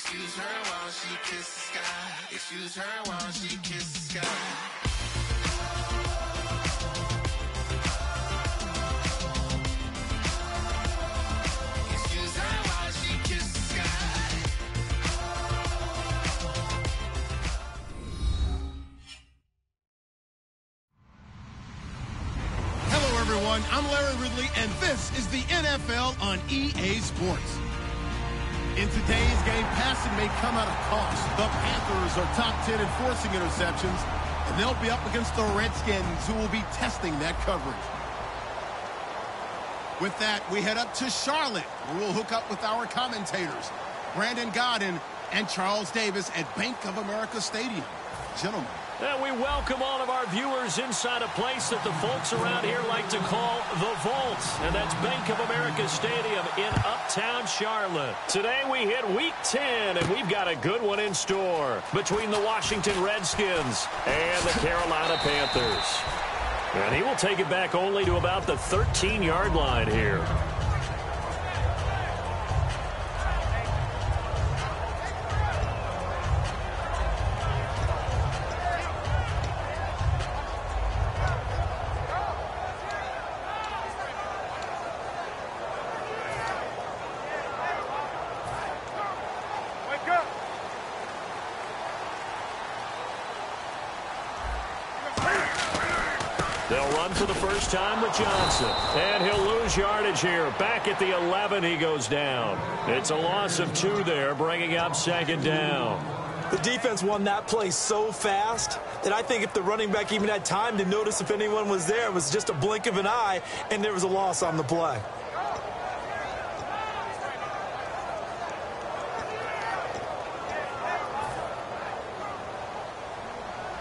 Excuse her while she kisses the sky. Excuse her while she kisses the sky. I'm Larry Ridley, and this is the NFL on EA Sports. In today's game, passing may come at a cost. The Panthers are top 10 in forcing interceptions, and they'll be up against the Redskins, who will be testing that coverage. With that, we head up to Charlotte, where we'll hook up with our commentators, Brandon Godden and Charles Davis at Bank of America Stadium. Gentlemen. And we welcome all of our viewers inside a place that the folks around here like to call the Vault. And that's Bank of America Stadium in uptown Charlotte. Today we hit Week 10, and we've got a good one in store between the Washington Redskins and the Carolina Panthers. And he will take it back only to about the 13-yard line here. They'll run for the first time with Johnson. And he'll lose yardage here. Back at the 11, he goes down. It's a loss of 2 there, bringing up second down. The defense won that play so fast that I think if the running back even had time to notice if anyone was there, it was just a blink of an eye, and there was a loss on the play.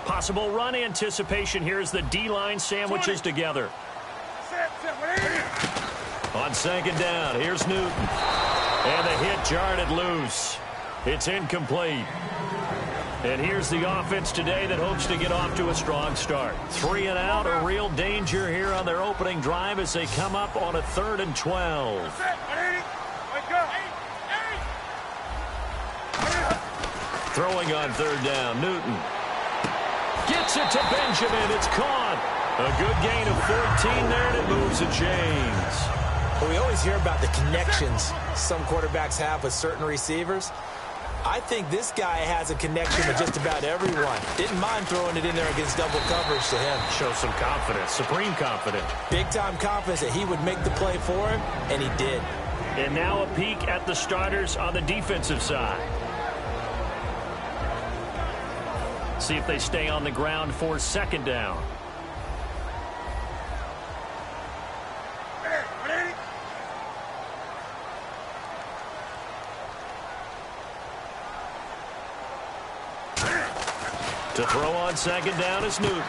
Possible run anticipation here as the D-line sandwiches together. On second down, here's Newton. And the hit jarred loose. It's incomplete. And here's the offense today that hopes to get off to a strong start. 3 and out, a real danger here on their opening drive as they come up on a 3rd and 12. Throwing on 3rd down, Newton. Gets it to Benjamin. It's caught. A good gain of 14 there, and it moves the chains. Well, we always hear about the connections some quarterbacks have with certain receivers. I think this guy has a connection with just about everyone. Didn't mind throwing it in there against double coverage to him. Shows some confidence, supreme confidence. Big-time confidence that he would make the play for him, and he did. And now a peek at the starters on the defensive side. See if they stay on the ground for second down. To throw on second down is Newton.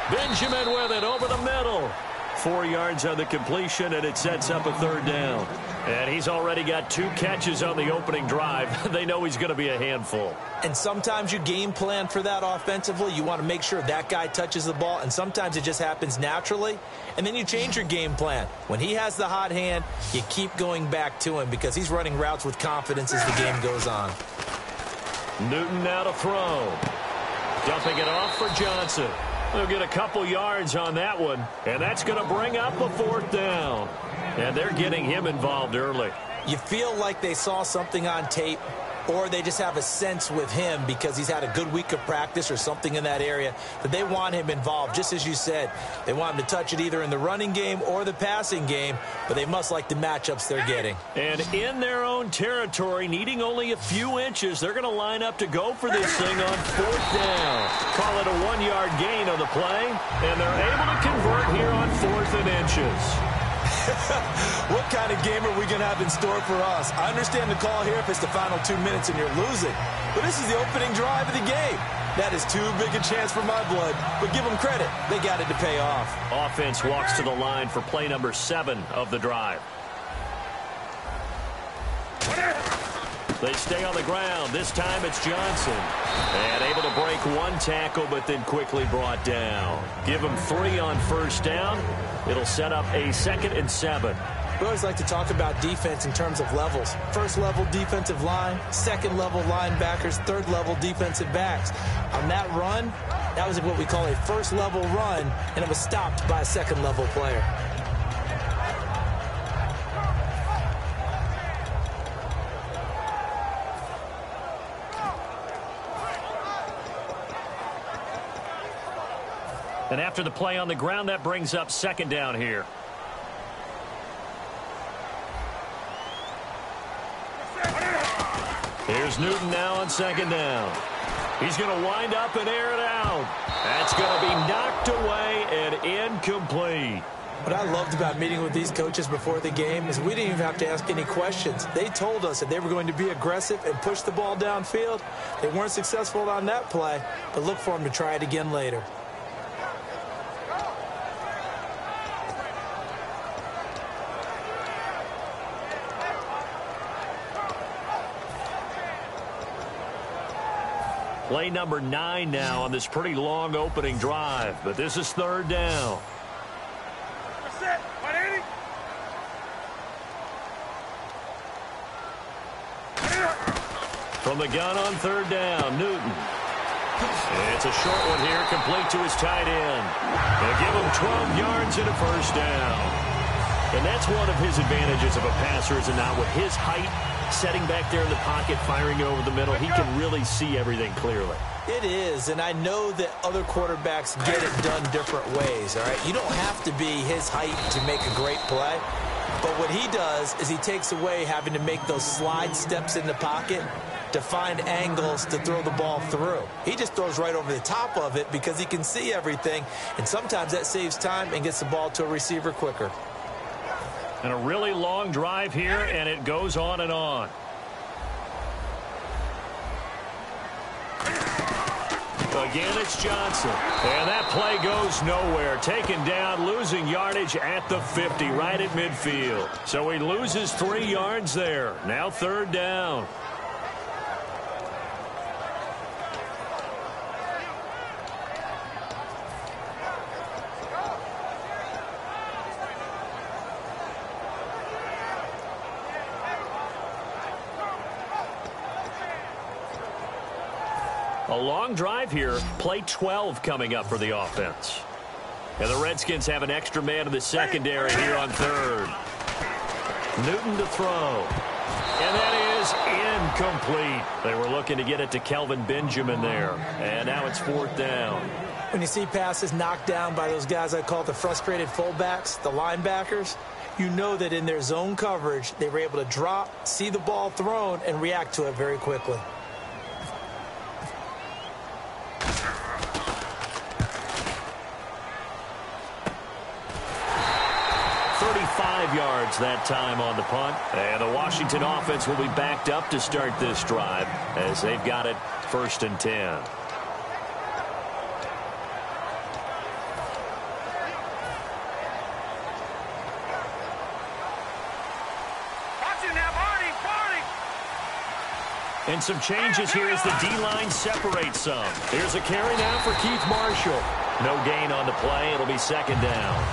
Benjamin with it over the middle. 4 yards on the completion, and it sets up a 3rd down. And he's already got 2 catches on the opening drive. They know he's going to be a handful. And sometimes you game plan for that offensively. You want to make sure that guy touches the ball, and sometimes it just happens naturally. And then you change your game plan. When he has the hot hand, you keep going back to him because he's running routes with confidence as the game goes on. Newton now to throw. Dumping it off for Johnson. They'll get a couple yards on that one, and that's going to bring up a 4th down. And they're getting him involved early. You feel like they saw something on tape, or they just have a sense with him because he's had a good week of practice or something in that area that they want him involved. Just as you said, they want him to touch it either in the running game or the passing game, but they must like the matchups they're getting. And in their own territory, needing only a few inches, they're going to line up to go for this thing on 4th down. Call it a 1-yard gain on the play, and they're able to convert here on 4th and inches. What kind of game are we going to have in store for us? I understand the call here if it's the final 2 minutes and you're losing. But this is the opening drive of the game. That is too big a chance for my blood. But give them credit. They got it to pay off. Offense walks to the line for play number 7 of the drive. They stay on the ground. This time it's Johnson. And able to break 1 tackle, but then quickly brought down. Give him 3 on 1st down. It'll set up a 2nd and 7. We always like to talk about defense in terms of levels. First level defensive line, second level linebackers, third level defensive backs. On that run, that was what we call a first level run, and it was stopped by a second level player. And after the play on the ground, that brings up second down here. Here's Newton now on second down. He's going to wind up and air it out. That's going to be knocked away and incomplete. What I loved about meeting with these coaches before the game is we didn't even have to ask any questions. They told us that they were going to be aggressive and push the ball downfield. They weren't successful on that play, but look for them to try it again later. Play number 9 now on this pretty long opening drive, but this is third down. From the gun on third down, Newton. It's a short one here, complete to his tight end. They'll give him 12 yards and a first down. And that's one of his advantages of a passer, is it not? With his height, setting back there in the pocket, firing over the middle, he can really see everything clearly. It is, and I know that other quarterbacks get it done different ways, all right? You don't have to be his height to make a great play, but what he does is he takes away having to make those slide steps in the pocket to find angles to throw the ball through. He just throws right over the top of it because he can see everything, and sometimes that saves time and gets the ball to a receiver quicker. And a really long drive here, and it goes on and on. Again, it's Johnson. And that play goes nowhere. Taken down, losing yardage at the 50, right at midfield. So he loses 3 yards there. Now third down. A long drive here. Play 12 coming up for the offense. And the Redskins have an extra man in the secondary here on third. Newton to throw. And that is incomplete. They were looking to get it to Kelvin Benjamin there. And now it's fourth down. When you see passes knocked down by those guys I call the frustrated fullbacks, the linebackers, you know that in their zone coverage, they were able to drop, see the ball thrown, and react to it very quickly. 35 yards that time on the punt. And the Washington offense will be backed up to start this drive as they've got it first and 10. And some changes here as the D-line separates some. Here's a carry now for Keith Marshall. No gain on the play. It'll be second down.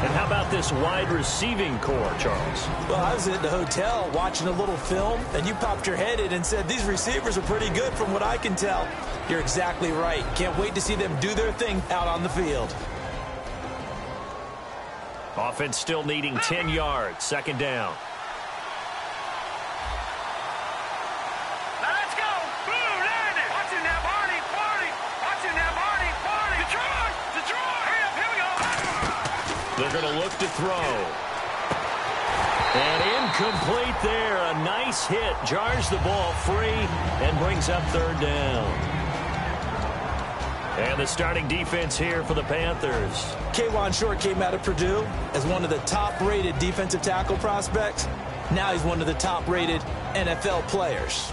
And how about this wide receiving core, Charles? Well, I was at the hotel watching a little film, and you popped your head in and said, these receivers are pretty good from what I can tell. You're exactly right. Can't wait to see them do their thing out on the field. Offense still needing 10 yards. Second down. They're going to look to throw. And incomplete there. A nice hit. Jars the ball free and brings up third down. And the starting defense here for the Panthers. K'Wan Short came out of Purdue as one of the top-rated defensive tackle prospects. Now he's one of the top-rated NFL players.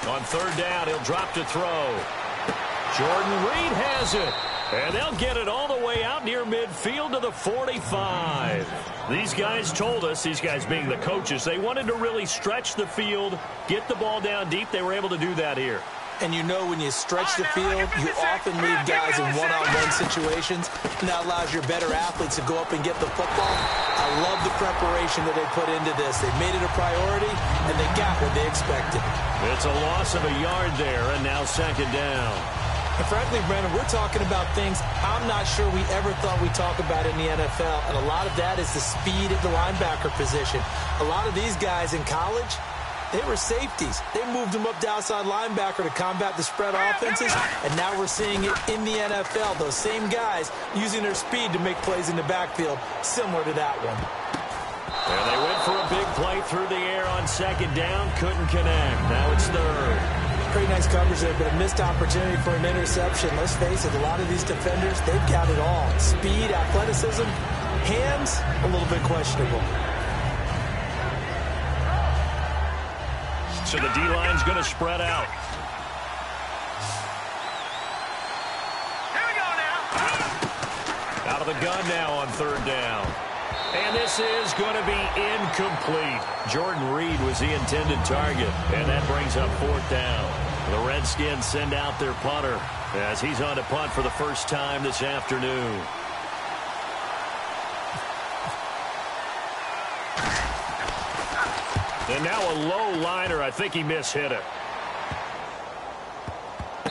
On third down, he'll drop to throw. Jordan Reed has it. And they'll get it all the way out near midfield to the 45. These guys told us, these guys being the coaches, they wanted to really stretch the field, get the ball down deep. They were able to do that here. And you know when you stretch the field, you often leave guys in one-on-one situations, and that allows your better athletes to go up and get the football. I love the preparation that they put into this. They made it a priority, and they got what they expected. It's a loss of a yard there, and now second down. And frankly, Brandon, we're talking about things I'm not sure we ever thought we'd talk about in the NFL, and a lot of that is the speed at the linebacker position. A lot of these guys in college, they were safeties. They moved them up to outside linebacker to combat the spread offenses, and now we're seeing it in the NFL. Those same guys using their speed to make plays in the backfield, similar to that one. And they went for a big play through the air on second down. Couldn't connect. Now it's third. Pretty nice coverage there, but a missed opportunity for an interception. Let's face it, a lot of these defenders, they've got it all. Speed, athleticism, hands, a little bit questionable. So the D-line's going to spread out. Here we go now. Out of the gun now on third down. And this is going to be incomplete. Jordan Reed was the intended target, and that brings up fourth down. The Redskins send out their punter as he's on to punt for the first time this afternoon. And now a low liner. I think he mishit it.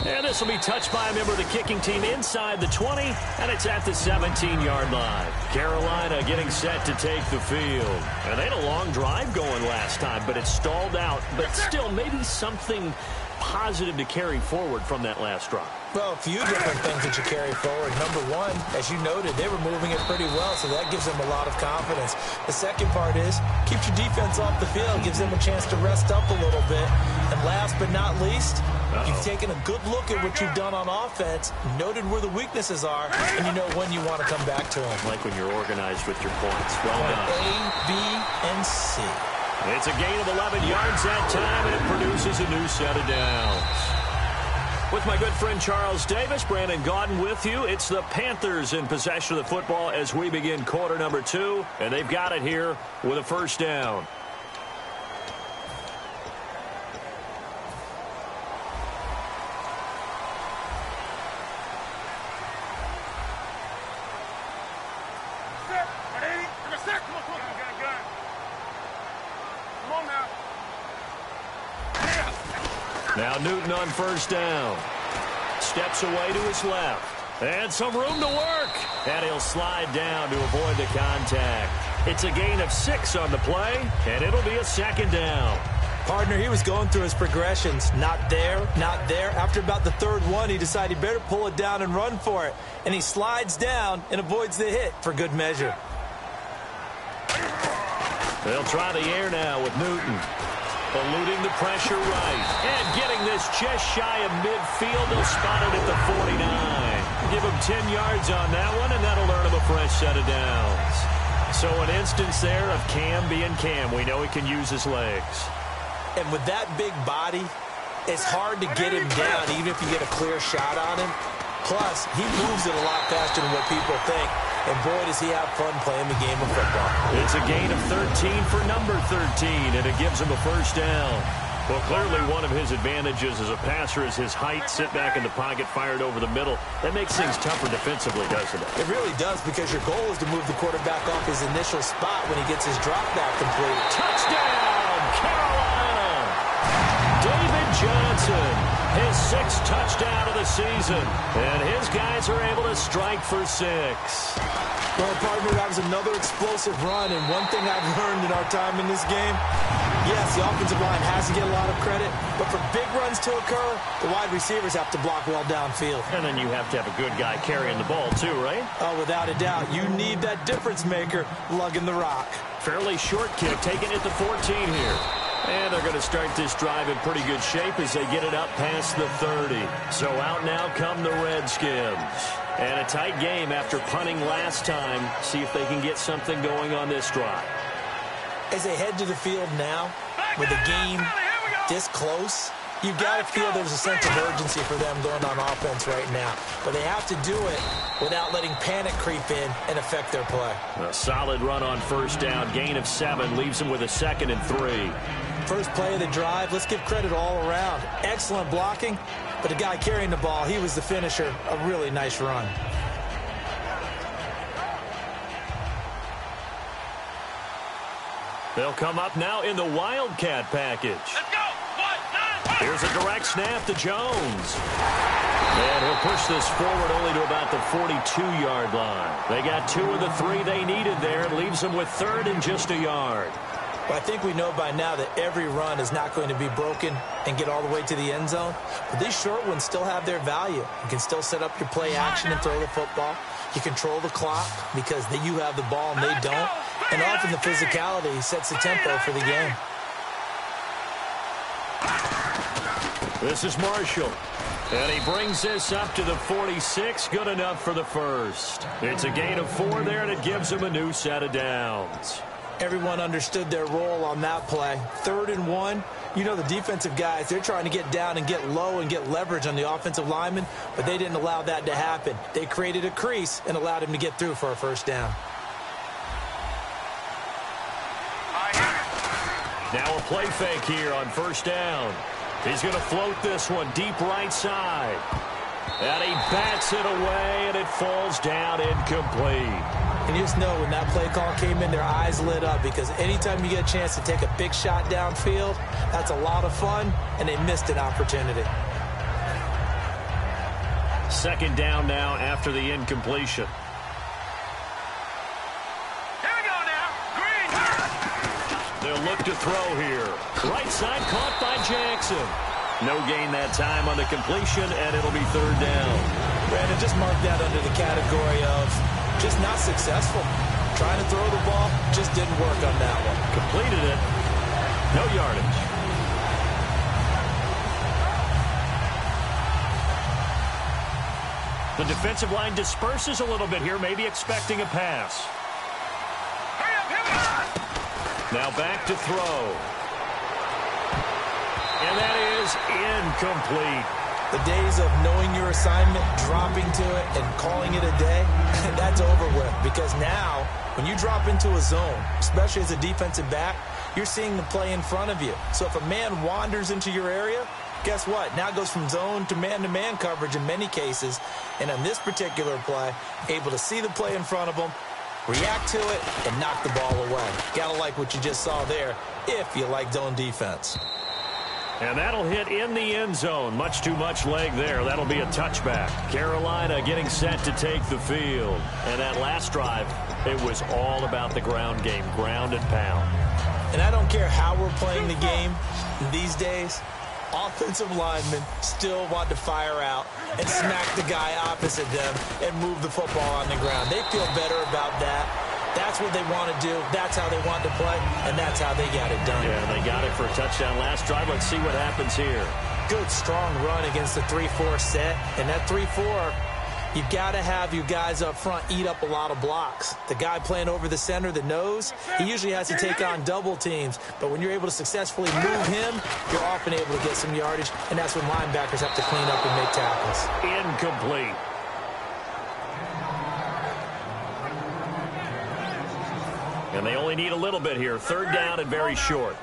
And this will be touched by a member of the kicking team inside the 20, and it's at the 17-yard line. Carolina getting set to take the field. And they had a long drive going last time, but it stalled out. But still, maybe something positive to carry forward from that last drive. Well, a few different things that you carry forward. Number one, as you noted, they were moving it pretty well, so that gives them a lot of confidence. The second part is, keeps your defense off the field, gives them a chance to rest up a little bit. And last but not least, you've taken a good look at what you've done on offense, noted where the weaknesses are, and you know when you want to come back to them. Like when you're organized with your points. Well done. A, B, and C. It's a gain of 11 yards that time, and it produces a new set of downs. With my good friend Charles Davis, Brandon Gaudin with you. It's the Panthers in possession of the football as we begin quarter number 2, and they've got it here with a first down. Now Newton on first down. Steps away to his left. And some room to work. And he'll slide down to avoid the contact. It's a gain of 6 on the play, and it'll be a second down. Partner, he was going through his progressions. Not there, not there. After about the third one, he decided he better pull it down and run for it. And he slides down and avoids the hit for good measure. They'll try the air now with Newton. Eluding the pressure right. And getting this just shy of midfield. They'll spot it at the 49. Give him 10 yards on that one, and that'll earn him a fresh set of downs. So an instance there of Cam being Cam. We know he can use his legs. And with that big body, it's hard to get him down, even if you get a clear shot on him. Plus, he moves it a lot faster than what people think. And boy, does he have fun playing the game of football. It's a gain of 13 for number 13, and it gives him a first down. Well, clearly one of his advantages as a passer is his height. Sit back in the pocket, fired over the middle. That makes things tougher defensively, doesn't it? It really does, because your goal is to move the quarterback off his initial spot when he gets his drop back completed. Touchdown, Carolina! David Johnson, his 6th touchdown of the season, and his guys are able to strike for 6. Well, partner, that was another explosive run, and one thing I've learned in our time in this game, yes, the offensive line has to get a lot of credit, but for big runs to occur, the wide receivers have to block well downfield. And then you have to have a good guy carrying the ball too, right? Oh, without a doubt. You need that difference maker lugging the rock. Fairly short kick, taking it to 14 here. And they're going to start this drive in pretty good shape as they get it up past the 30. So out now come the Redskins. And a tight game after punting last time. See if they can get something going on this drive. As they head to the field now, with the game this close, you've got to feel there's a sense of urgency for them going on offense right now. But they have to do it without letting panic creep in and affect their play. A solid run on first down. Gain of 7 leaves them with a 2nd and 3. First play of the drive, let's give credit all around. Excellent blocking, but the guy carrying the ball, he was the finisher. A really nice run. They'll come up now in the Wildcat package. Let's go. 1, 9, 1. Here's a direct snap to Jones. And he'll push this forward only to about the 42-yard line. They got 2 of the 3 they needed there. It leaves them with 3rd and just a yard. Well, I think we know by now that every run is not going to be broken and get all the way to the end zone. But these short ones still have their value. You can still set up your play action and throw the football. You control the clock because you have the ball and they don't. And often the physicality sets the tempo for the game. This is Marshall. And he brings this up to the 46. Good enough for the first. It's a gain of 4 there, and it gives him a new set of downs. Everyone understood their role on that play. 3rd and 1. You know the defensive guys, they're trying to get down and get low and get leverage on the offensive lineman, but they didn't allow that to happen. They created a crease and allowed him to get through for a first down. Now a play fake here on first down. He's going to float this one deep right side. And he bats it away, and it falls down incomplete. And you just know when that play call came in, their eyes lit up because anytime you get a chance to take a big shot downfield, that's a lot of fun, and they missed an opportunity. 2nd down now after the incompletion. Here we go now. Green. They'll look to throw here. Right side caught by Jackson. No gain that time on the completion, and it'll be 3rd down. Brandon, just mark that under the category of just not successful. Trying to throw the ball, just didn't work on that one. Completed it. No yardage. The defensive line disperses a little bit here, maybe expecting a pass. Hurry up, hurry up. Now back to throw. And that is incomplete. The days of knowing your assignment, dropping to it, and calling it a day, that's over with. Because now, when you drop into a zone, especially as a defensive back, you're seeing the play in front of you. So if a man wanders into your area, guess what? Now it goes from zone to man-to-man coverage in many cases. And on this particular play, able to see the play in front of them, react to it, and knock the ball away. Gotta like what you just saw there, if you like zone defense. And that'll hit in the end zone. Much too much leg there. That'll be a touchback. Carolina getting set to take the field. And that last drive, it was all about the ground game, ground and pound. And I don't care how we're playing the game these days, offensive linemen still want to fire out and smack the guy opposite them and move the football on the ground. They feel better about that. That's what they want to do. That's how they want to play, and that's how they got it done. Yeah, they got it for a touchdown last drive. Let's see what happens here. Good, strong run against the 3-4 set. And that 3-4, you've got to have your guys up front eat up a lot of blocks. The guy playing over the center, the nose, he usually has to take on double teams. But when you're able to successfully move him, you're often able to get some yardage, and that's when linebackers have to clean up and make tackles. Incomplete. And they only need a little bit here. 3rd down and very short.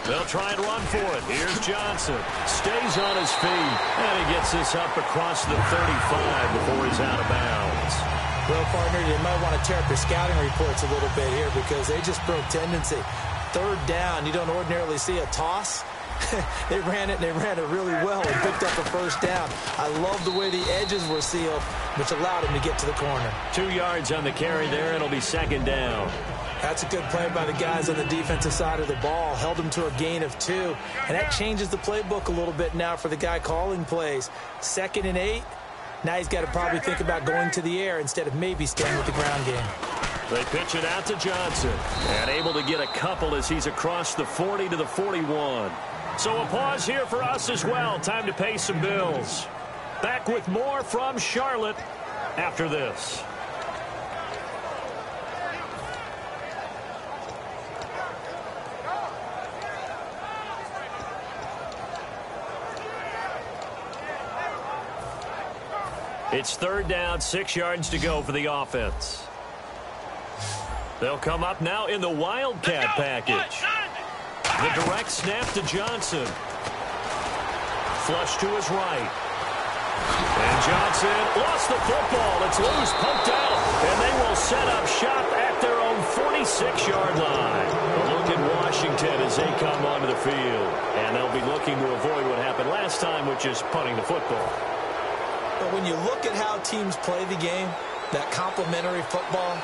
They'll try and run for it. Here's Johnson. Stays on his feet. And he gets this up across the 35 before he's out of bounds. Well, partner, you might want to tear up your scouting reports a little bit here because they just broke tendency. 3rd down, you don't ordinarily see a toss. They ran it really well and picked up a first down. I love the way the edges were sealed, which allowed him to get to the corner. 2 yards on the carry there. It'll be 2nd down. That's a good play by the guys on the defensive side of the ball. Held him to a gain of 2. And that changes the playbook a little bit now for the guy calling plays. 2nd and 8. Now he's got to probably think about going to the air instead of maybe staying with the ground game. They pitch it out to Johnson. And able to get a couple as he's across the 40 to the 41. So a pause here for us as well. Time to pay some bills. Back with more from Charlotte after this. It's 3rd down, 6 yards to go for the offense. They'll come up now in the Wildcat package. The direct snap to Johnson. Flush to his right. And Johnson lost the football. It's loose, pumped out. And they will set up shop at their own 46-yard line. A look at Washington as they come onto the field. And they'll be looking to avoid what happened last time, which is punting the football. But when you look at how teams play the game, that complementary football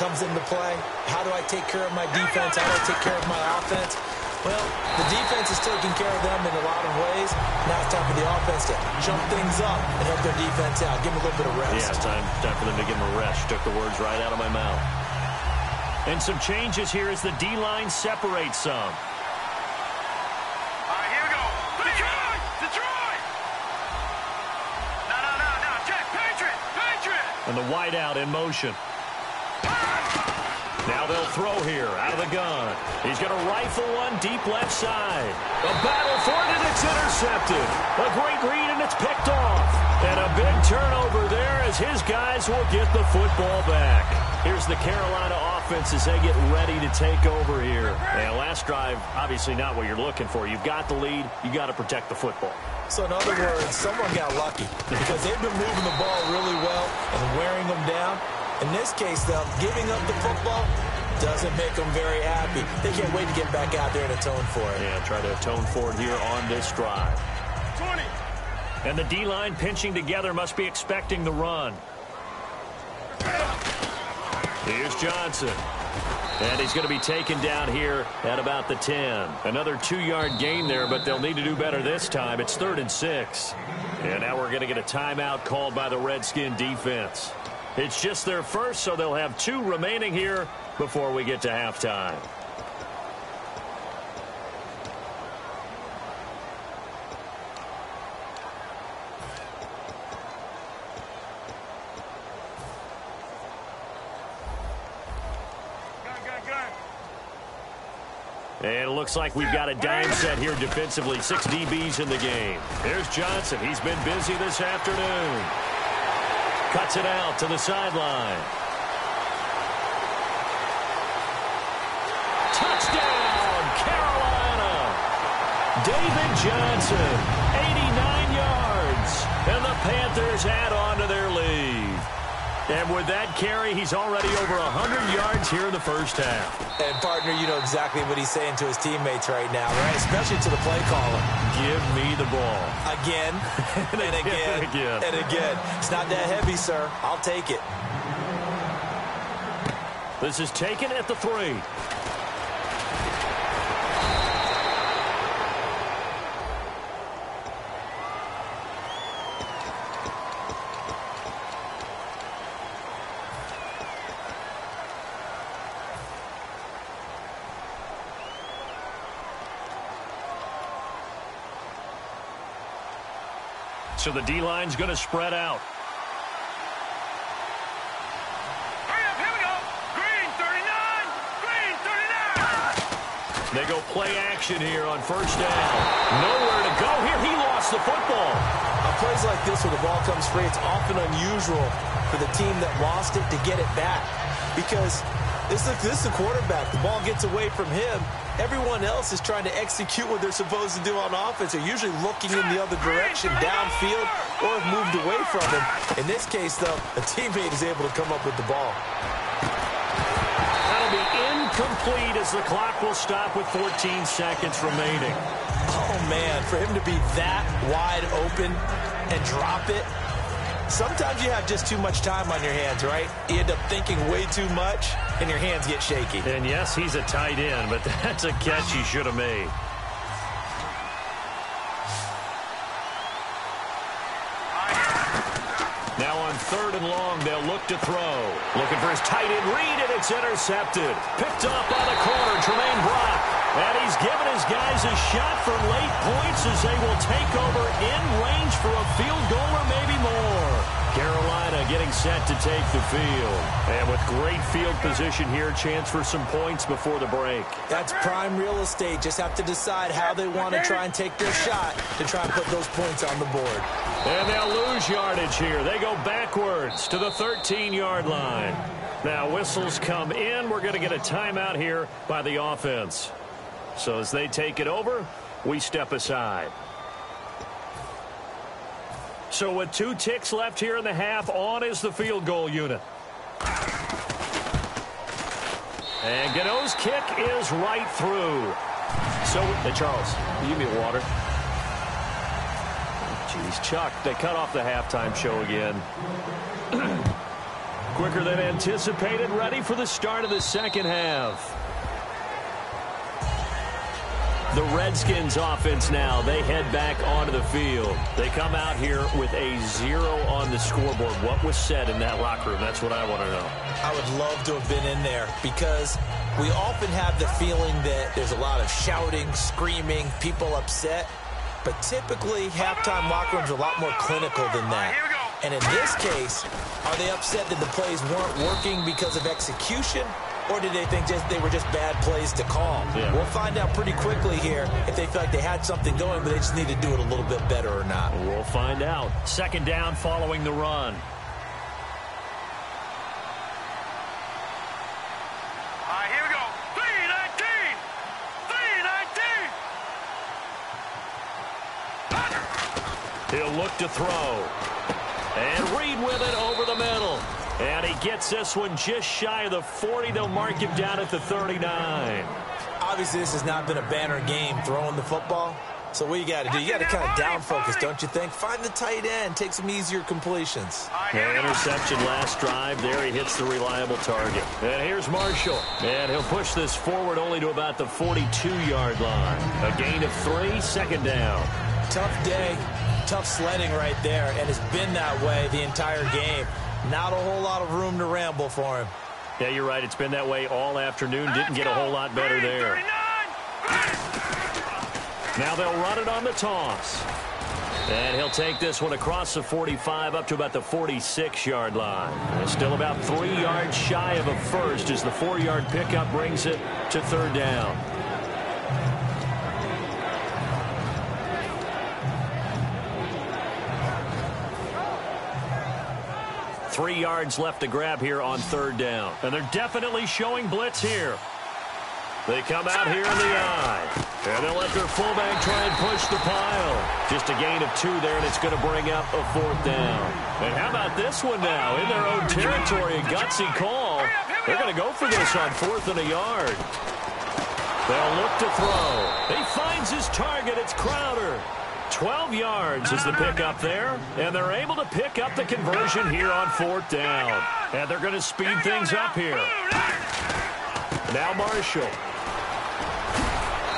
comes into play. How do I take care of my defense? How do I take care of my offense? Well, the defense is taking care of them in a lot of ways. Now it's time for the offense to jump things up and help their defense out. Give them a little bit of rest. Yeah, time for them to give them a rest. Took the words right out of my mouth. And some changes here as the D-line separates some. All right, here we go. Detroit! Detroit! No. Check. Patriot! And the wideout in motion. Now they'll throw here out of the gun. He's going to rifle one deep left side. A battle for it, and it's intercepted. A great read, and it's picked off. And a big turnover there as his guys will get the football back. Here's the Carolina offense as they get ready to take over here. And last drive, obviously not what you're looking for. You've got the lead. You got to protect the football. So in other words, someone got lucky because they've been moving the ball really well and wearing them down. In this case, though, giving up the football doesn't make them very happy. They can't wait to get back out there and atone for it. Yeah, try to atone for it here on this drive. 20. And the D-line pinching together must be expecting the run. Here's Johnson. And he's going to be taken down here at about the 10. Another 2-yard gain there, but they'll need to do better this time. It's 3rd and 6. And now we're going to get a timeout called by the Redskin defense. It's just their first, so they'll have 2 remaining here before we get to halftime. And it looks like we've got a dime set here defensively. 6 DBs in the game. There's Johnson. He's been busy this afternoon. Cuts it out to the sideline. Touchdown, Carolina. David Johnson, 89 yards. And the Panthers add on to their lead. And with that carry, he's already over 100 yards here in the first half. And, partner, you know exactly what he's saying to his teammates right now, right? Especially to the play caller. Give me the ball. Again, and again, and again. It's not that heavy, sir. I'll take it. This is taken at the 3. So the D-line's going to spread out. Hurry up, here we go. Green 39. Green 39. They go play action here on first down. Nowhere to go here. He lost the football. On plays like this where the ball comes free, it's often unusual for the team that lost it to get it back. Because this is the quarterback. The ball gets away from him. Everyone else is trying to execute what they're supposed to do on offense. They're usually looking in the other direction, downfield, or have moved away from him. In this case, though, a teammate is able to come up with the ball. That'll be incomplete as the clock will stop with 14 seconds remaining. Oh, man, for him to be that wide open and drop it. Sometimes you have just too much time on your hands, right? You end up thinking way too much, and your hands get shaky. And yes, he's a tight end, but that's a catch he should have made. Now on 3rd and long, they'll look to throw. Looking for his tight end read, and it's intercepted. Picked off by the corner, Tremaine Brock. And he's given his guys a shot for late points as they will take over in range for a field goal or maybe more. Carolina getting set to take the field. And with great field position here, chance for some points before the break. That's prime real estate. Just have to decide how they want to try and take their shot to try and put those points on the board. And they'll lose yardage here. They go backwards to the 13-yard line. Now whistles come in. We're going to get a timeout here by the offense. So as they take it over, we step aside. So with 2 ticks left here in the half, on is the field goal unit. And Gano's kick is right through. So, hey, Charles, will you give me a water? Jeez, Chuck, they cut off the halftime show again. Quicker than anticipated, ready for the start of the second half. The Redskins offense now, they head back onto the field. They come out here with a 0 on the scoreboard. What was said in that locker room? That's what I want to know. I would love to have been in there because we often have the feeling that there's a lot of shouting, screaming, people upset. But typically, halftime locker rooms are a lot more clinical than that. And in this case, are they upset that the plays weren't working because of execution? Or did they think they were just bad plays to call? Yeah. We'll find out pretty quickly here if they feel like they had something going, but they just need to do it a little bit better or not. We'll find out. Second down following the run. Here we go. 3-19. He'll look to throw. And Reed with it over the middle. And he gets this one just shy of the 40. They'll mark him down at the 39. Obviously, this has not been a banner game throwing the football. So what you got to do, you got to kind of down focus, don't you think? Find the tight end, take some easier completions. Interception last drive. There he hits the reliable target. And here's Marshall. And he'll push this forward only to about the 42-yard line. A gain of 3, second down. Tough day, tough sledding right there, and it's been that way the entire game. Not a whole lot of room to ramble for him. Yeah, you're right. It's been that way all afternoon. Didn't get a whole lot better there. Now they'll run it on the toss. And he'll take this one across the 45 up to about the 46-yard line. And still about 3 yards shy of a first as the 4-yard pickup brings it to third down. Three yards left to grab here on third down. And they're definitely showing blitz here. They come out here in the eye. And they'll let their fullback try and push the pile. Just a gain of 2 there, and it's going to bring up a fourth down. And how about this one now? In their own territory, a gutsy call. They're going to go for this on 4th and a yard. They'll look to throw. He finds his target. It's Crowder. 12 yards is the pickup there, and they're able to pick up the conversion here on 4th down. And they're going to speed things up here. Now Marshall.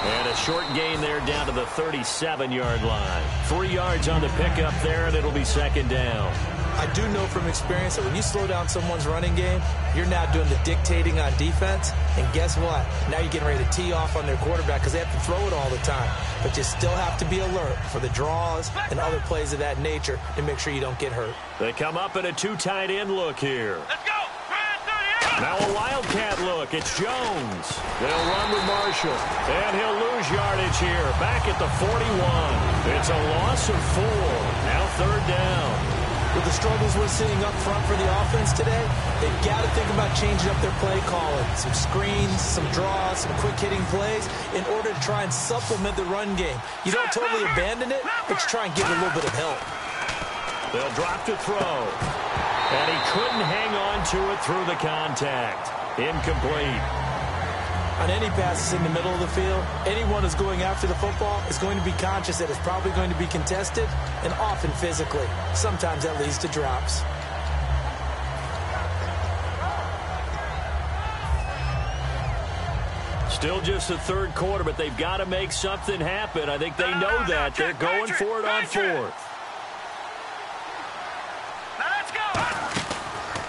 And a short gain there down to the 37-yard line. 3 yards on the pickup there, and it'll be second down. I do know from experience that when you slow down someone's running game, you're now doing the dictating on defense. And guess what? Now you're getting ready to tee off on their quarterback because they have to throw it all the time. But you still have to be alert for the draws and other plays of that nature to make sure you don't get hurt. They come up in a 2 tight end look here. Let's go. Now a wildcat look. It's Jones. They'll run with Marshall. And he'll lose yardage here. Back at the 41. It's a loss of 4. Now third down. With the struggles we're seeing up front for the offense today, they've got to think about changing up their play calling. Some screens, some draws, some quick-hitting plays in order to try and supplement the run game. You don't totally abandon it, but you try and give it a little bit of help. They'll drop to throw. And he couldn't hang on to it through the contact. Incomplete. On any passes in the middle of the field, anyone who's going after the football is going to be conscious that it's probably going to be contested, and often physically. Sometimes that leads to drops. Still just the third quarter, but they've got to make something happen. I think they know that. They're going for it on 4th.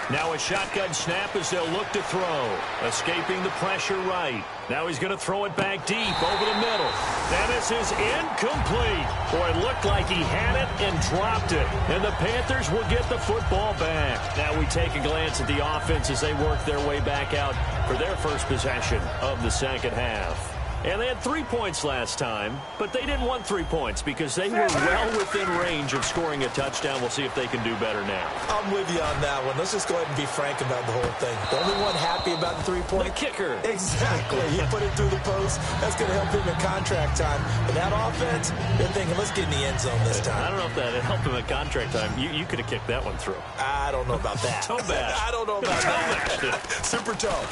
Now a shotgun snap as they'll look to throw. Escaping the pressure right. Now he's going to throw it back deep over the middle. And this is incomplete. Boy, it looked like he had it and dropped it. And the Panthers will get the football back. Now we take a glance at the offense as they work their way back out for their first possession of the second half. And they had 3 points last time, but they didn't want 3 points because they were well within range of scoring a touchdown. We'll see if they can do better now. I'm with you on that one. Let's just go ahead and be frank about the whole thing. The only one happy about the 3-point? The kicker. Exactly. He put it through the post. That's going to help him in contract time. But that offense, they're thinking, let's get in the end zone this time. I don't know if that helped him at contract time. You could have kicked that one through. I don't know about that. Toe bash. I don't know about that. Super toe.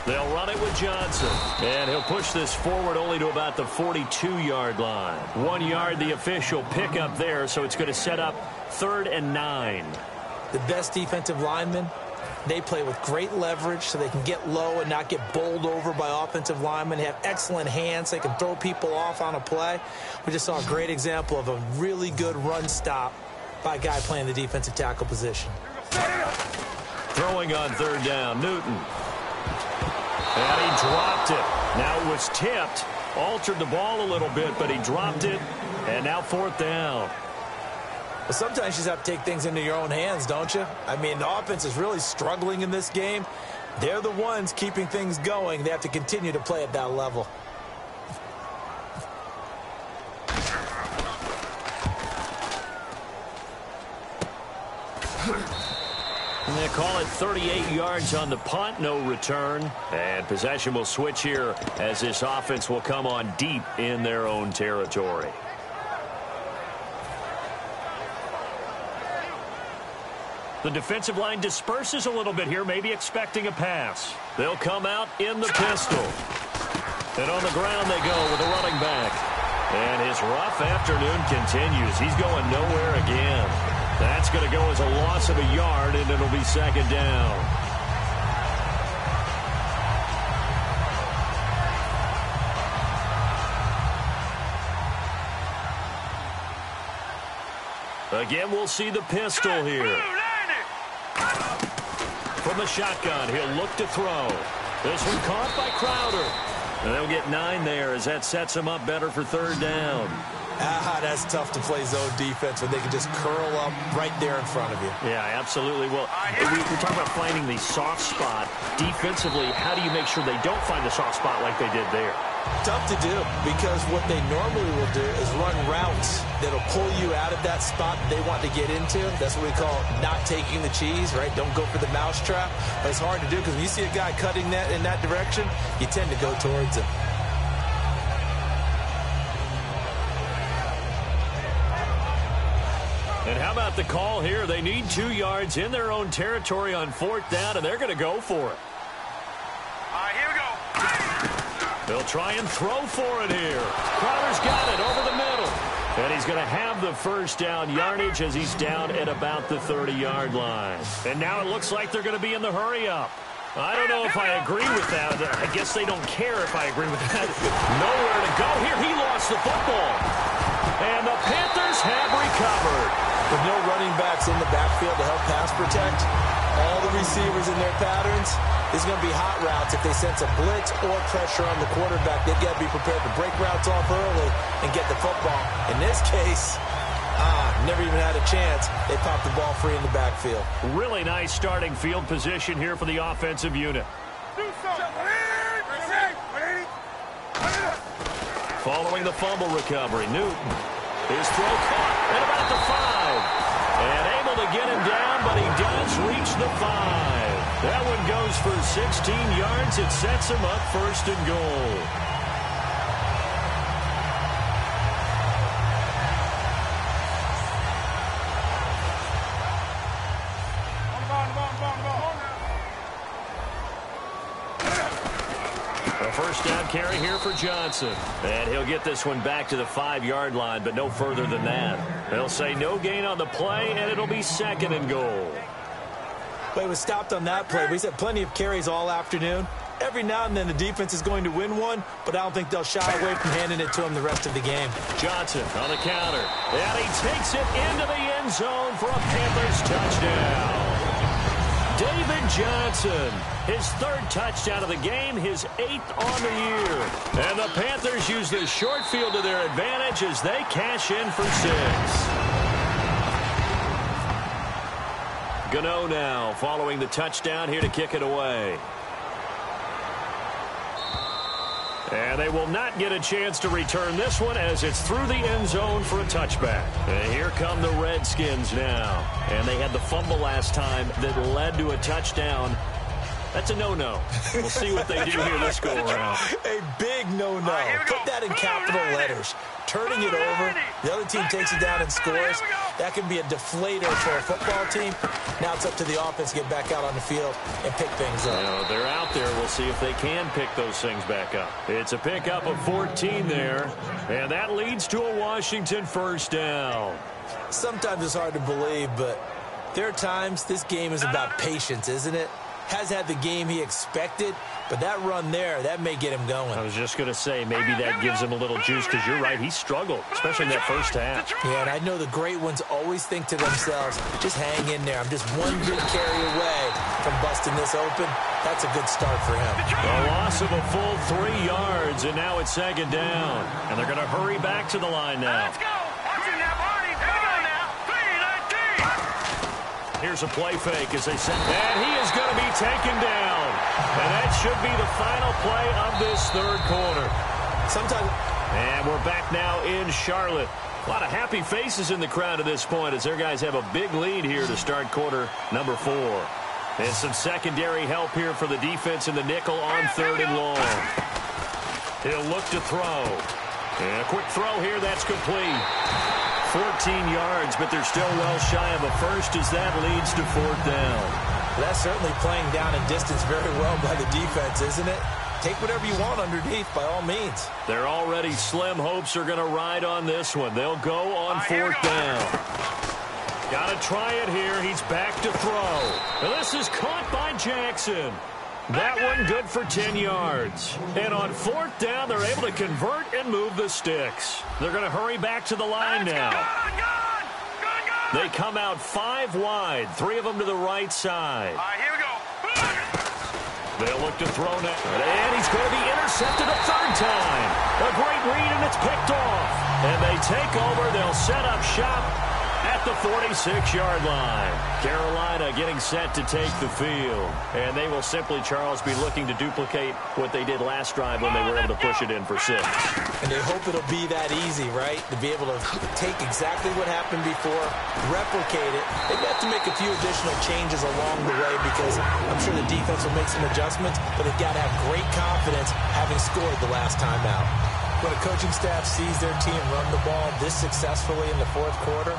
They'll run it with Johnson. And he'll push this forward only to about the 42-yard line. 1 yard, the official pickup there, so it's going to set up 3rd and 9. The best defensive linemen, they play with great leverage so they can get low and not get bowled over by offensive linemen. They have excellent hands. They can throw people off on a play. We just saw a great example of a really good run stop by a guy playing the defensive tackle position. Throwing on 3rd down, Newton. And he dropped it. Now it was tipped. Altered the ball a little bit, but he dropped it. And now 4th down. Well, sometimes you just have to take things into your own hands, don't you? I mean, the offense is really struggling in this game. They're the ones keeping things going. They have to continue to play at that level. And they call it 38 yards on the punt, no return. And possession will switch here as this offense will come on deep in their own territory. The defensive line disperses a little bit here, maybe expecting a pass. They'll come out in the pistol. And on the ground they go with a running back. And his rough afternoon continues. He's going nowhere again. That's going to go as a loss of a yard, and it'll be 2nd down. Again, we'll see the pistol here. From the shotgun, he'll look to throw. This one caught by Crowder. And they'll get 9 there as that sets him up better for 3rd down. That's tough to play zone defense when they can just curl up right there in front of you. Yeah, absolutely. Well, we talk about finding the soft spot. Defensively, how do you make sure they don't find the soft spot like they did there? Tough to do, because what they normally will do is run routes that'll pull you out of that spot they want to get into. That's what we call not taking the cheese, right? Don't go for the mousetrap. But it's hard to do because when you see a guy cutting that in that direction, you tend to go towards him. And how about the call here? They need 2 yards in their own territory on 4th down, and they're going to go for it. Here we go. They'll try and throw for it here. Crowder's got it over the middle. And he's going to have the 1st down yardage as he's down at about the 30-yard line. And now it looks like they're going to be in the hurry-up. I don't know if I agree with that. I guess they don't care if I agree with that. Nowhere to go here. He lost the football. And the Panthers have recovered. With no running backs in the backfield to help pass protect, all the receivers in their patterns, there's going to be hot routes. If they sense a blitz or pressure on the quarterback, they've got to be prepared to break routes off early and get the football. In this case, never even had a chance. They popped the ball free in the backfield. Really nice starting field position here for the offensive unit. Following the fumble recovery, Newton. His throw caught at about the 5. And able to get him down, but he does reach the 5. That one goes for 16 yards. It sets him up 1st and goal. A 1st down carry here for Johnson. And he'll get this one back to the 5-yard line, but no further than that. They'll say no gain on the play, and it'll be 2nd and goal. But it was stopped on that play. We said plenty of carries all afternoon. Every now and then the defense is going to win one, but I don't think they'll shy away from handing it to him the rest of the game. Johnson on the counter. And he takes it into the end zone for a Panthers touchdown. David Johnson, his 3rd touchdown of the game, his 8th on the year. And the Panthers use the short field to their advantage as they cash in for 6. Gano now following the touchdown here to kick it away. And they will not get a chance to return this one as it's through the end zone for a touchback. And here come the Redskins now. And they had the fumble last time that led to a touchdown. That's a no-no. We'll see what they do here this go-around. A big no-no. Put that in capital letters. Turning it over, the other team takes it down and scores. That can be a deflator for a football team. Now it's up to the offense to get back out on the field and pick things up. You know, they're out there. We'll see if they can pick those things back up. It's a pickup of 14 there, and that leads to a Washington first down. Sometimes it's hard to believe, but there are times this game is about patience, isn't it? Has had the game he expected, but that run there, that may get him going. I was just going to say, maybe that gives him a little juice, because you're right, he struggled, especially in that first half. Yeah, and I know the great ones always think to themselves, just hang in there. I'm just one good carry away from busting this open. That's a good start for him. A loss of a full 3 yards, and now it's second down. And they're going to hurry back to the line now. Let's go. Watch it now, Barney. Here we go now. 3-19. Here's a play fake as they send. And he is going to be taken down. And that should be the final play of this third quarter. And we're back now in Charlotte. A lot of happy faces in the crowd at this point as their guys have a big lead here to start quarter number 4. And some secondary help here for the defense in the nickel on 3rd and long. He'll look to throw. And a quick throw here, that's complete. 14 yards, but they're still well shy of a first as that leads to 4th down. That's certainly playing down in distance very well by the defense, isn't it? Take whatever you want underneath, by all means. They're already slim hopes are going to ride on this one. They'll go on 4th down. Got to try it here. He's back to throw. Now this is caught by Jackson. That one good for 10 yards. And on 4th down, they're able to convert and move the sticks. They're going to hurry back to the line now. They come out 5 wide, 3 of them to the right side. All right, here we go. They'll look to throw now. And he's going to be intercepted a 3rd time. A great read, and it's picked off. And they take over. They'll set up shop at the 46-yard line. Carolina getting set to take the field. And they will simply, Charles, be looking to duplicate what they did last drive when they were able to push it in for 6. And they hope it'll be that easy, right? To be able to take exactly what happened before, replicate it. They've got to make a few additional changes along the way because I'm sure the defense will make some adjustments, but they've got to have great confidence having scored the last time out. When a coaching staff sees their team run the ball this successfully in the 4th quarter,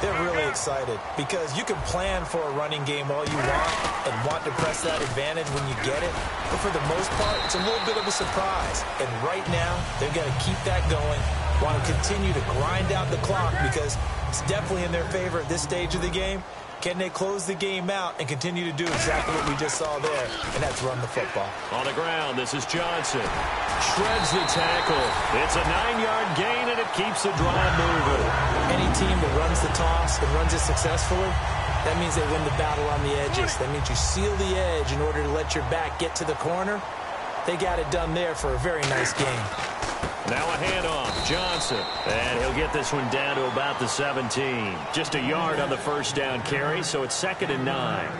they're really excited because you can plan for a running game all you want and want to press that advantage when you get it. But for the most part, it's a little bit of a surprise. And right now, they've got to keep that going, want to continue to grind out the clock because it's definitely in their favor at this stage of the game. Can they close the game out and continue to do exactly what we just saw there, and that's run the football. On the ground, this is Johnson. Shreds the tackle. It's a 9-yard gain, and it keeps the drive moving. Any team that runs the toss and runs it successfully, that means they win the battle on the edges. That means you seal the edge in order to let your back get to the corner. They got it done there for a very nice game. Now a handoff, Johnson. And he'll get this one down to about the 17. Just a yard on the first down carry, so it's 2nd and 9.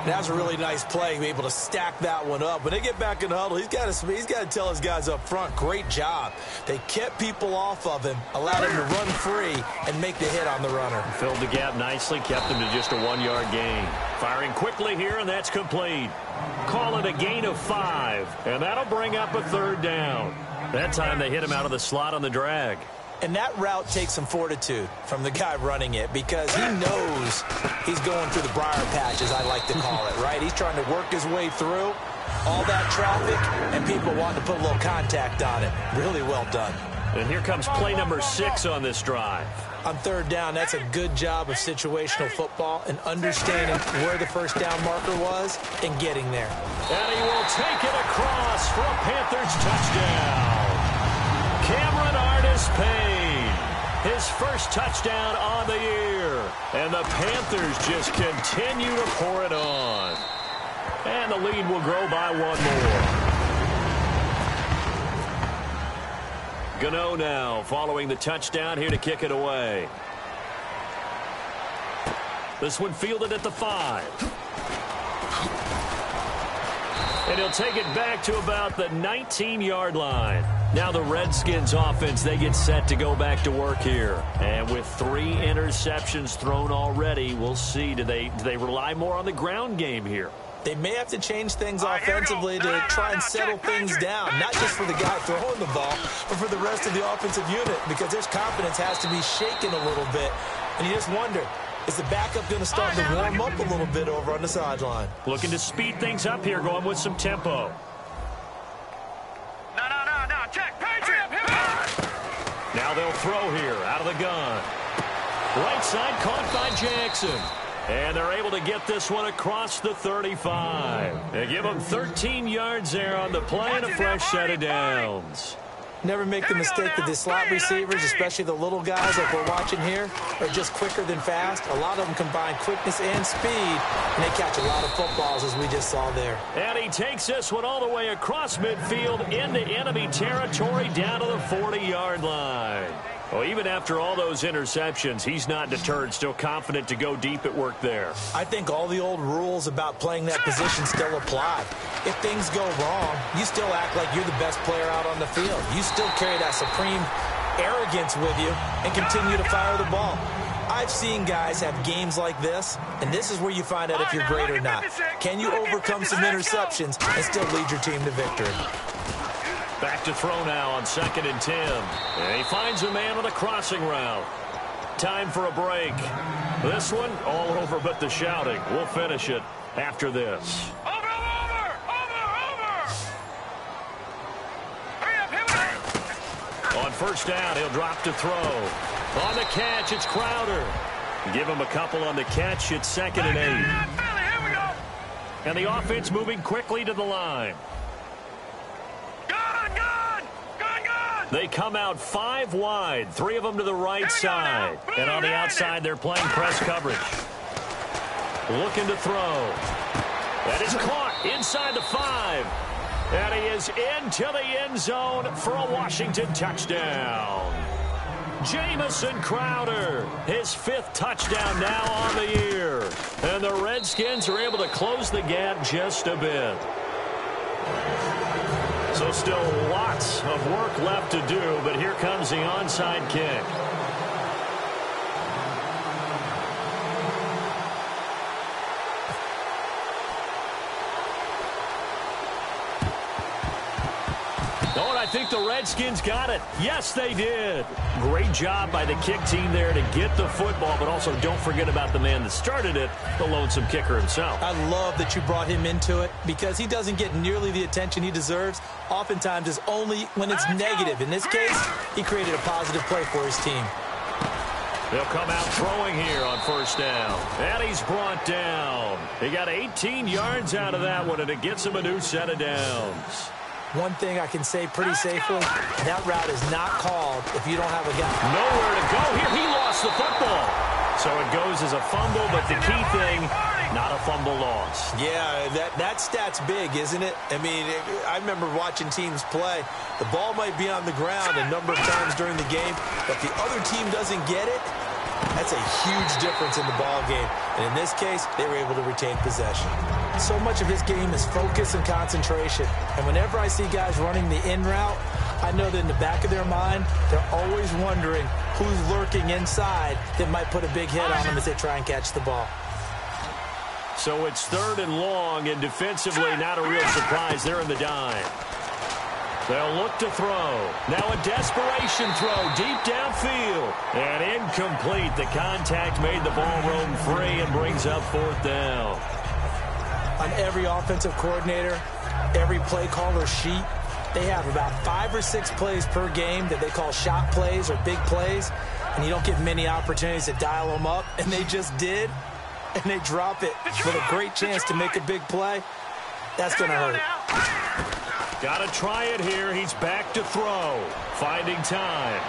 That was a really nice play, be able to stack that one up. When they get back in the huddle, he's got to tell his guys up front, great job. They kept people off of him, allowed him to run free, and make the hit on the runner. Filled the gap nicely, kept him to just a 1-yard gain. Firing quickly here, and that's complete. Call it a gain of 5, and that'll bring up a 3rd down. That time they hit him out of the slot on the drag. And that route takes some fortitude from the guy running it because he knows he's going through the briar patch, as I like to call it, right? He's trying to work his way through all that traffic and people wanting to put a little contact on it. Really well done. And here comes play number 6 on this drive. On 3rd down, that's a good job of situational football and understanding where the first down marker was and getting there. And he will take it across for a Panthers touchdown. Cameron Artis-Payne, his first touchdown on the year. And the Panthers just continue to pour it on. And the lead will grow by 1 more. Gano now following the touchdown here to kick it away. This one fielded at the 5. And he'll take it back to about the 19-yard line. Now the Redskins offense, they get set to go back to work here. And with 3 interceptions thrown already, we'll see. Do they rely more on the ground game here? They may have to change things offensively to try and settle things down, not just for the guy throwing the ball, but for the rest of the offensive unit, because their confidence has to be shaken a little bit. And you just wonder, is the backup going to start to warm up a little bit over on the sideline? Looking to speed things up here, going with some tempo. No. Check. Patriot. Now they'll throw here out of the gun. Right side caught by Jackson. And they're able to get this one across the 35. They give them 13 yards there on the play and a fresh set of downs. Never make the mistake that the slot receivers, especially the little guys like we're watching here, are just quicker than fast. A lot of them combine quickness and speed, and they catch a lot of footballs, as we just saw there. And he takes this one all the way across midfield into enemy territory down to the 40-yard line. Well, even after all those interceptions, he's not deterred, still confident to go deep at work there. I think all the old rules about playing that position still apply. If things go wrong, you still act like you're the best player out on the field. You still carry that supreme arrogance with you and continue to fire the ball. I've seen guys have games like this, and this is where you find out if you're great or not. Can you overcome some interceptions and still lead your team to victory? Back to throw now on 2nd and 10. And he finds a man on the crossing route. Time for a break. This one all over but the shouting. We'll finish it after this. Over. Hurry up. On first down, he'll drop to throw. On the catch, it's Crowder. Give him a couple on the catch. It's 2nd and 8. Here we go. And the offense moving quickly to the line. They come out 5 wide, 3 of them to the right side. And on the outside, they're playing press coverage. Looking to throw. That is caught inside the 5. And he is into the end zone for a Washington touchdown. Jamison Crowder, his 5th touchdown now on the year. And the Redskins are able to close the gap just a bit. So still lots of work left to do, but here comes the onside kick. Oh, and I think the Redskins got it. Yes, they did. Great job by the kick team there to get the football, but also don't forget about the man that started it, the lonesome kicker himself. I love that you brought him into it because he doesn't get nearly the attention he deserves. Oftentimes it's only when it's negative. In this case, he created a positive play for his team. They'll come out throwing here on first down. And he's brought down. He got 18 yards out of that one, and it gets him a new set of downs. One thing I can say pretty safely, that route is not called if you don't have a guy. Nowhere to go here. He lost the football. So it goes as a fumble, but the key thing, not a fumble loss. Yeah, that stat's big, isn't it? I mean, I remember watching teams play. The ball might be on the ground a number of times during the game, but if the other team doesn't get it, that's a huge difference in the ball game. And in this case, they were able to retain possession. So much of his game is focus and concentration. And whenever I see guys running the in route, I know that in the back of their mind, they're always wondering who's lurking inside that might put a big hit on them as they try and catch the ball. So it's 3rd and long, and defensively not a real surprise. They're in the dime. They'll look to throw. Now a desperation throw deep downfield. And incomplete. The contact made the ball roam free and brings up 4th down. On every offensive coordinator, every play caller sheet, they have about 5 or 6 plays per game that they call shot plays or big plays. And you don't get many opportunities to dial them up. And they just did. And they drop it with a great chance to make a big play. That's going to hurt. Got to try it here. He's back to throw. Finding time.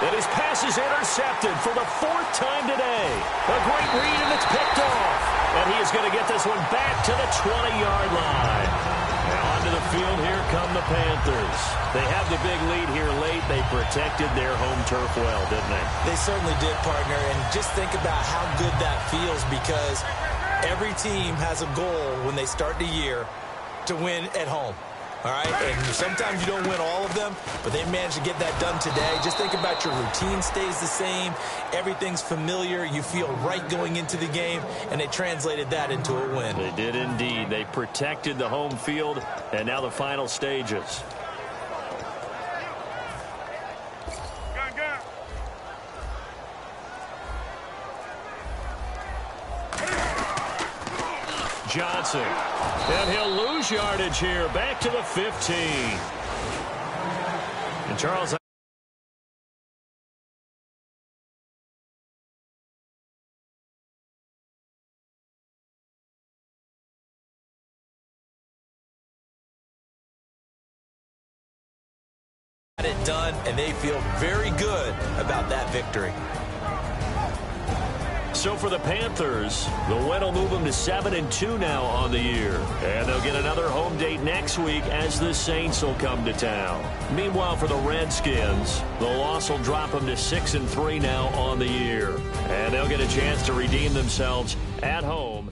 And his pass is intercepted for the 4th time today. A great read, and it's picked off. And he is going to get this one back to the 20-yard line. And onto the field, here come the Panthers. They have the big lead here late. They protected their home turf well, didn't they? They certainly did, partner. And just think about how good that feels, because Every team has a goal when they start the year to win at home. All right, and sometimes you don't win all of them, but they managed to get that done today. Just think about your routine stays the same. Everything's familiar. You feel right going into the game, and they translated that into a win. They did indeed. They protected the home field, and now the final stages. Johnson. And he'll lose yardage here. Back to the 15. And Charles... Got it done, and they feel very good about that victory. So for the Panthers, the win will move them to 7-2 now on the year. And they'll get another home date next week as the Saints will come to town. Meanwhile, for the Redskins, the loss will drop them to 6-3 now on the year. And they'll get a chance to redeem themselves at home